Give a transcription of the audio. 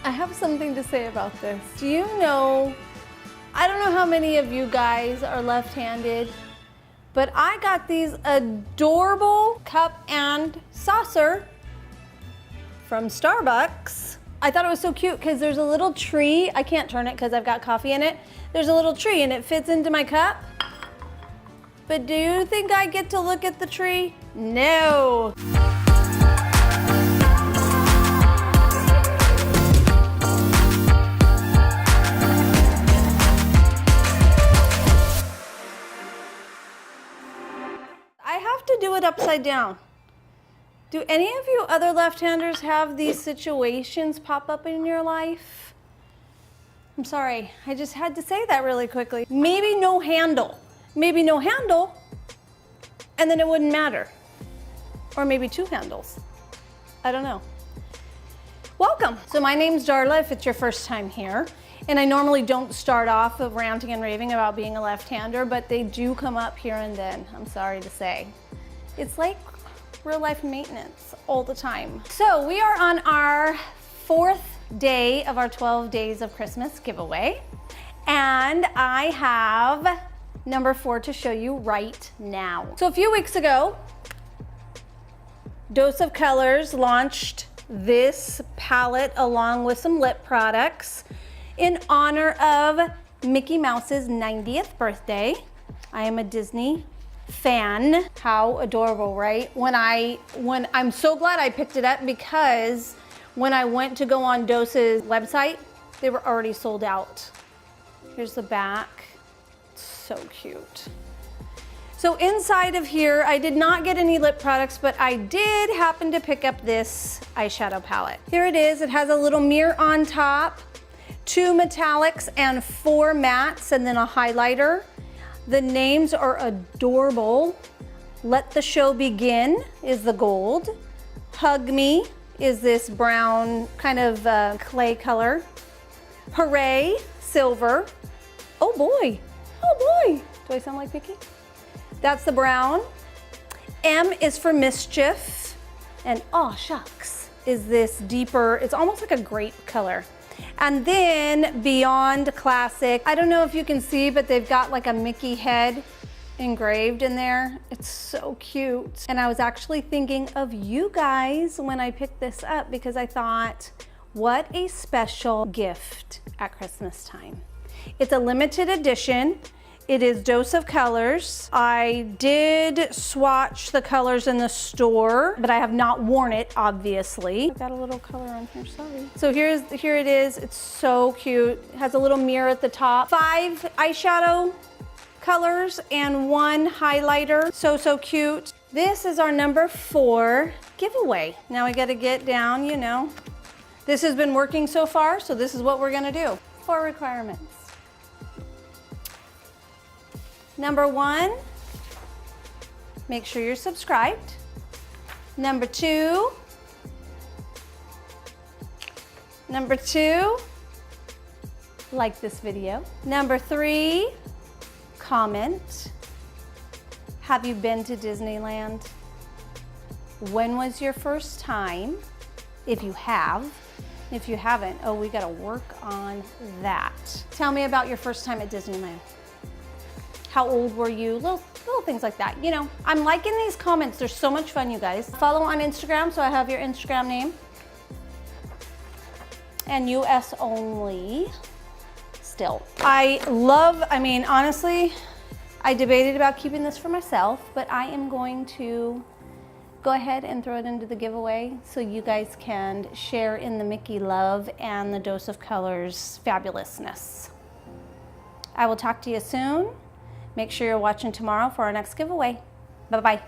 I have something to say about this. Do you know, I don't know how many of you guys are left-handed, but I got these adorable cup and saucer from Starbucks. I thought it was so cute because there's a little tree. I can't turn it because I've got coffee in it. There's a little tree and it fits into my cup. But do you think I get to look at the tree? No. I have to do it upside down. Do any of you other left-handers have these situations pop up in your life? I'm sorry, I just had to say that really quickly. Maybe no handle. Maybe no handle, and then it wouldn't matter. Or maybe two handles. I don't know. Welcome. So my name's Darla, if it's your first time here. And I normally don't start off of ranting and raving about being a left-hander, but they do come up here and then, I'm sorry to say. It's like real life maintenance all the time. So we are on our 4th day of our 12 Days of Christmas giveaway. And I have number 4 to show you right now. So a few weeks ago, Dose of Colors launched this palette along with some lip products in honor of Mickey Mouse's 90th birthday. I am a Disney fan. How adorable, right? I'm so glad I picked it up because when I went to go on Dose's website, they were already sold out. Here's the back. So cute. So inside of here, I did not get any lip products, but I did happen to pick up this eyeshadow palette. Here it is. It has a little mirror on top, 2 metallics and 4 mattes, and then a highlighter. The names are adorable. Let the Show Begin is the gold. Hug Me is this brown kind of clay color. Hooray, silver. Oh boy. Oh boy, do I sound like Vicky? That's the brown. M is for Mischief. And oh shucks, is this deeper, it's almost like a grape color. And then Beyond Classic. I don't know if you can see, but they've got like a Mickey head engraved in there. It's so cute. And I was actually thinking of you guys when I picked this up because I thought, what a special gift at Christmas time. It's a limited edition. It is Dose of Colors. I did swatch the colors in the store, but I have not worn it, obviously. I've got a little color on here, sorry. So here it is. It's so cute. It has a little mirror at the top. 5 eyeshadow colors and 1 highlighter. So cute. This is our number 4 giveaway. Now we gotta get down, you know. This has been working so far, so this is what we're gonna do. 4 requirements. Number 1, make sure you're subscribed. Number 2, like this video. Number 3, comment. Have you been to Disneyland? When was your first time? If you have. If you haven't, oh, we gotta work on that. Tell me about your first time at Disneyland. How old were you? Little things like that. You know, I'm liking these comments. They're so much fun, you guys. Follow on Instagram, so I have your Instagram name. And US only, still. I mean, honestly, I debated about keeping this for myself, but I am going to go ahead and throw it into the giveaway so you guys can share in the Mickey love and the Dose of Colors fabulousness. I will talk to you soon. Make sure you're watching tomorrow for our next giveaway. Bye-bye.